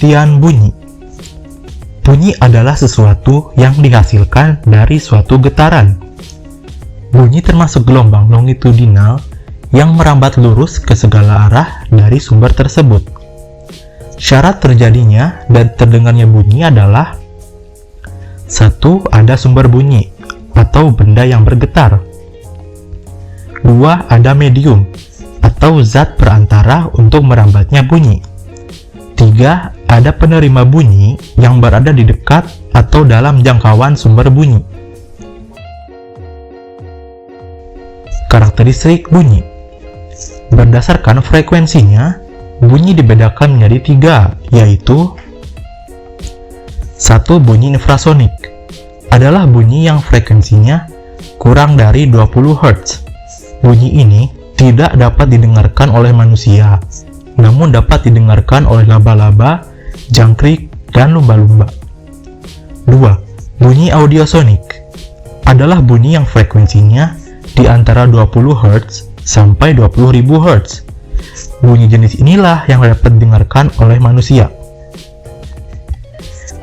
Pengertian bunyi. Bunyi adalah sesuatu yang dihasilkan dari suatu getaran. Bunyi termasuk gelombang longitudinal yang merambat lurus ke segala arah dari sumber tersebut. Syarat terjadinya dan terdengarnya bunyi adalah: 1. Ada sumber bunyi atau benda yang bergetar. 2. Ada medium atau zat perantara untuk merambatnya bunyi. 3. Ada penerima bunyi yang berada di dekat atau dalam jangkauan sumber bunyi. Karakteristik bunyi. Berdasarkan frekuensinya, bunyi dibedakan menjadi 3, yaitu: 1. Bunyi infrasonik adalah bunyi yang frekuensinya kurang dari 20 Hz. Bunyi ini tidak dapat didengarkan oleh manusia, namun dapat didengarkan oleh laba-laba, jangkrik, dan lumba-lumba. 2. Bunyi audiosonik adalah bunyi yang frekuensinya di antara 20 Hz sampai 20.000 Hz. Bunyi jenis inilah yang dapat didengarkan oleh manusia.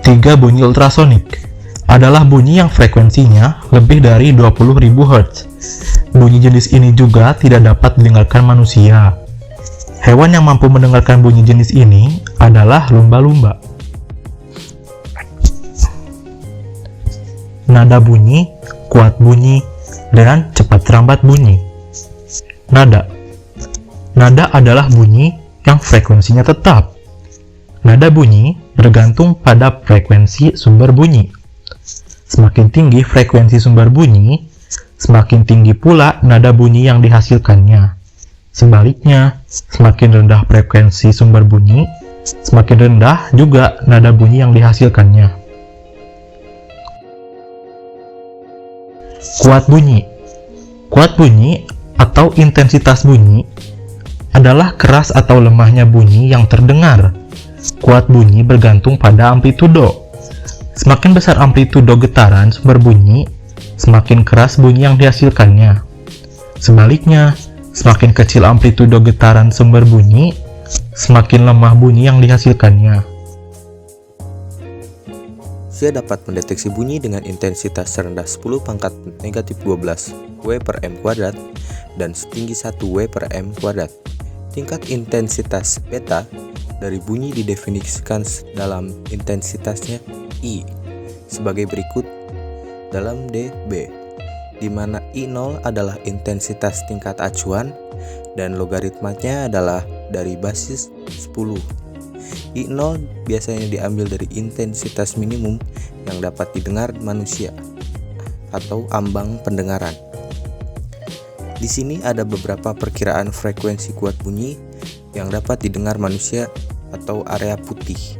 3. Bunyi ultrasonik adalah bunyi yang frekuensinya lebih dari 20.000 Hz. Bunyi jenis ini juga tidak dapat didengarkan manusia. Hewan yang mampu mendengarkan bunyi jenis ini adalah lumba-lumba. Nada bunyi, kuat bunyi, dan cepat rambat bunyi. Nada. Nada adalah bunyi yang frekuensinya tetap. Nada bunyi bergantung pada frekuensi sumber bunyi. Semakin tinggi frekuensi sumber bunyi, semakin tinggi pula nada bunyi yang dihasilkannya. Sebaliknya, semakin rendah frekuensi sumber bunyi, semakin rendah juga nada bunyi yang dihasilkannya. Kuat bunyi. Kuat bunyi atau intensitas bunyi adalah keras atau lemahnya bunyi yang terdengar. Kuat bunyi bergantung pada amplitudo. Semakin besar amplitudo getaran sumber bunyi, semakin keras bunyi yang dihasilkannya. Sebaliknya, semakin kecil amplitudo getaran sumber bunyi, semakin lemah bunyi yang dihasilkannya. Manusia dapat mendeteksi bunyi dengan intensitas serendah 10 pangkat negatif 12 W per M kuadrat dan setinggi 1 W per M kuadrat. Tingkat intensitas beta dari bunyi didefinisikan dalam intensitasnya I sebagai berikut dalam dB, di mana I0 adalah intensitas tingkat acuan dan logaritmanya adalah dari basis 10. I0 biasanya diambil dari intensitas minimum yang dapat didengar manusia atau ambang pendengaran. Di sini ada beberapa perkiraan frekuensi kuat bunyi yang dapat didengar manusia atau area putih.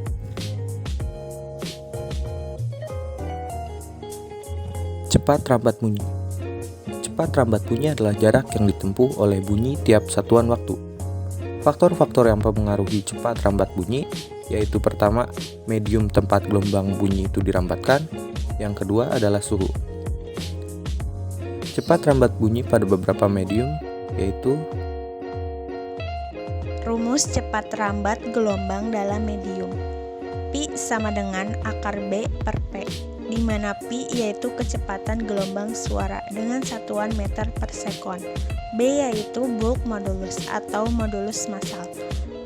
Cepat rambat bunyi. Cepat rambat bunyi adalah jarak yang ditempuh oleh bunyi tiap satuan waktu. Faktor-faktor yang mempengaruhi cepat rambat bunyi yaitu: pertama, medium tempat gelombang bunyi itu dirambatkan. Yang kedua adalah suhu. Cepat rambat bunyi pada beberapa medium yaitu: rumus cepat rambat gelombang dalam medium. Pi sama dengan akar B per P, di mana Pi yaitu kecepatan gelombang suara dengan satuan meter per sekon. B yaitu bulk modulus atau modulus massal.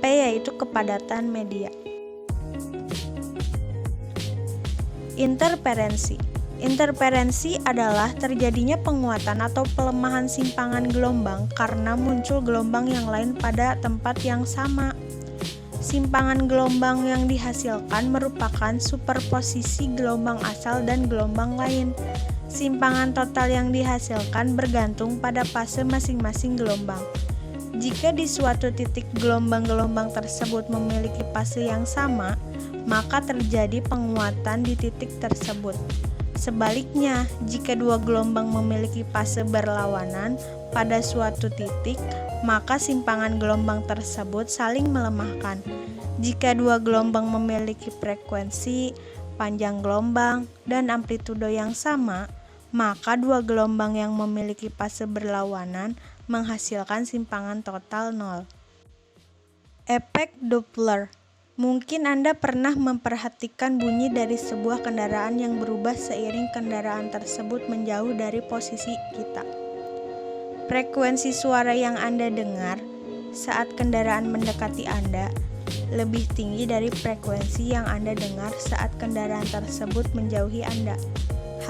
P yaitu kepadatan media. Interferensi. Interferensi adalah terjadinya penguatan atau pelemahan simpangan gelombang karena muncul gelombang yang lain pada tempat yang sama. Simpangan gelombang yang dihasilkan merupakan superposisi gelombang asal dan gelombang lain. Simpangan total yang dihasilkan bergantung pada fase masing-masing gelombang. Jika di suatu titik gelombang-gelombang tersebut memiliki fase yang sama, maka terjadi penguatan di titik tersebut. Sebaliknya, jika dua gelombang memiliki fase berlawanan pada suatu titik, maka simpangan gelombang tersebut saling melemahkan. Jika dua gelombang memiliki frekuensi, panjang gelombang, dan amplitudo yang sama, maka dua gelombang yang memiliki fase berlawanan menghasilkan simpangan total 0. Efek Doppler. Mungkin Anda pernah memperhatikan bunyi dari sebuah kendaraan yang berubah seiring kendaraan tersebut menjauh dari posisi kita. Frekuensi suara yang Anda dengar saat kendaraan mendekati Anda lebih tinggi dari frekuensi yang Anda dengar saat kendaraan tersebut menjauhi Anda.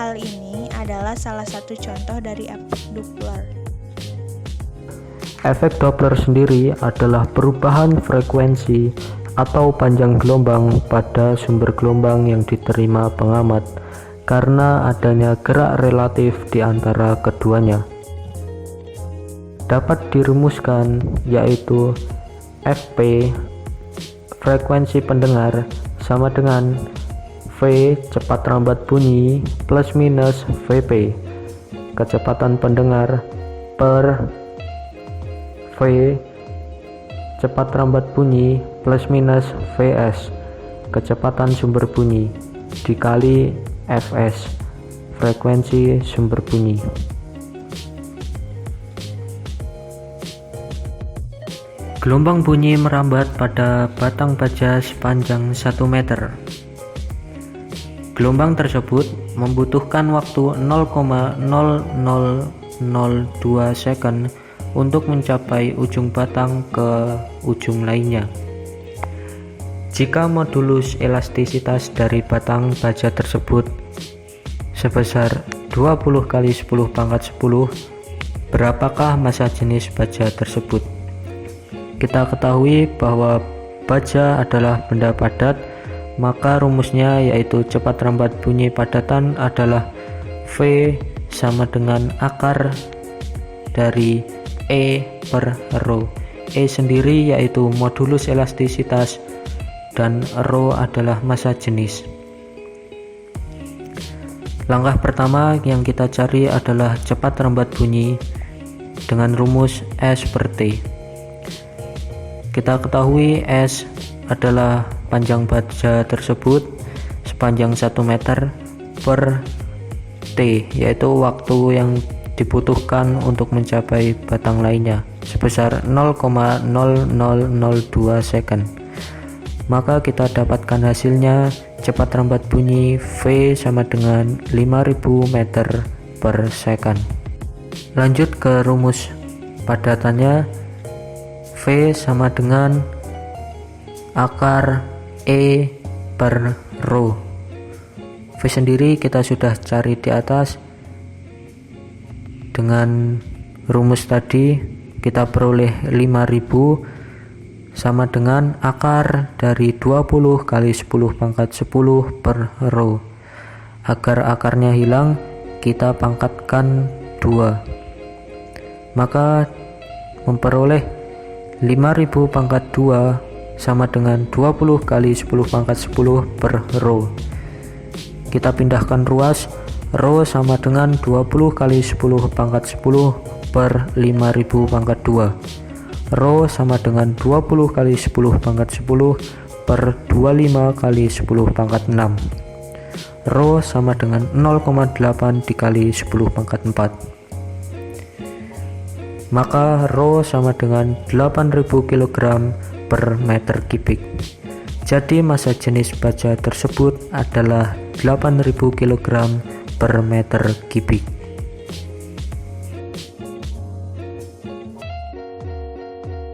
Hal ini adalah salah satu contoh dari efek Doppler. Efek Doppler sendiri adalah perubahan frekuensi atau panjang gelombang pada sumber gelombang yang diterima pengamat karena adanya gerak relatif di antara keduanya. Dapat dirumuskan yaitu Fp frekuensi pendengar sama dengan V cepat rambat bunyi plus minus Vp kecepatan pendengar per V cepat rambat bunyi plus minus Vs kecepatan sumber bunyi dikali Fs frekuensi sumber bunyi. Gelombang bunyi merambat pada batang baja sepanjang 1 meter. Gelombang tersebut membutuhkan waktu 0,0002 second untuk mencapai ujung batang ke ujung lainnya. Jika modulus elastisitas dari batang baja tersebut sebesar 20 kali 10 pangkat 10, berapakah massa jenis baja tersebut? Kita ketahui bahwa baja adalah benda padat, maka rumusnya yaitu cepat rambat bunyi padatan adalah V sama dengan akar dari E per Rho. E sendiri yaitu modulus elastisitas dan Rho adalah massa jenis. Langkah pertama yang kita cari adalah cepat rambat bunyi dengan rumus S per T. Kita ketahui S adalah panjang baja tersebut sepanjang 1 meter per T, yaitu waktu yang dibutuhkan untuk mencapai batang lainnya sebesar 0,0002 second. Maka kita dapatkan hasilnya cepat rambat bunyi V sama dengan 5000 meter per second. Lanjut ke rumus padatannya, V sama dengan akar E per Rho. V sendiri kita sudah cari di atas. Dengan rumus tadi kita peroleh 5000 sama dengan akar dari 20 kali 10 pangkat 10 per Rho. Agar akarnya hilang, kita pangkatkan 2. Maka memperoleh 5000 pangkat 2 sama dengan 20 kali 10 pangkat 10 per Rho. Kita pindahkan ruas, Rho sama dengan 20 kali 10 pangkat 10 per 5000 pangkat 2. Rho sama dengan 20 kali 10 pangkat 10 per 25 kali 10 pangkat 6. Rho sama dengan 0,8 dikali 10 pangkat 4. Maka Rho sama dengan 8000 kg per meter kubik. Jadi massa jenis baja tersebut adalah 8000 kg per meter kubik.